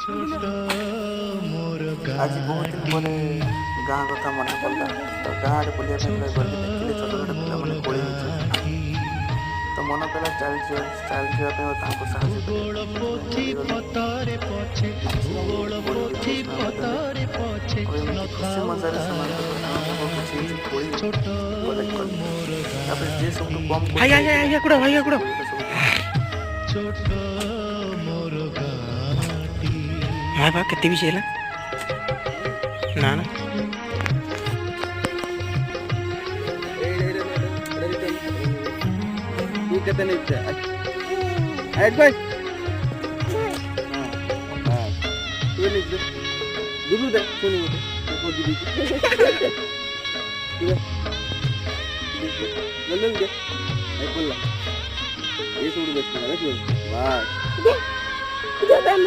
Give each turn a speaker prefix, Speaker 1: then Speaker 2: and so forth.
Speaker 1: आज बहुत दिन पर गाँ कथा मन पड़ा तो गाँ आड़े बुलिया देखिले छोट छोट पिला मैंने कोड़ी तो मन पड़ा चल जावाई साहय खुशी मजार जी सब कम
Speaker 2: हाँ बा केते भी चला ना ना
Speaker 1: तू केते नहीं ऐड भाई हां तू नहीं दुदू दे सुनी मते को दीदी ले ले ऐ बोला ये सब बस ना बस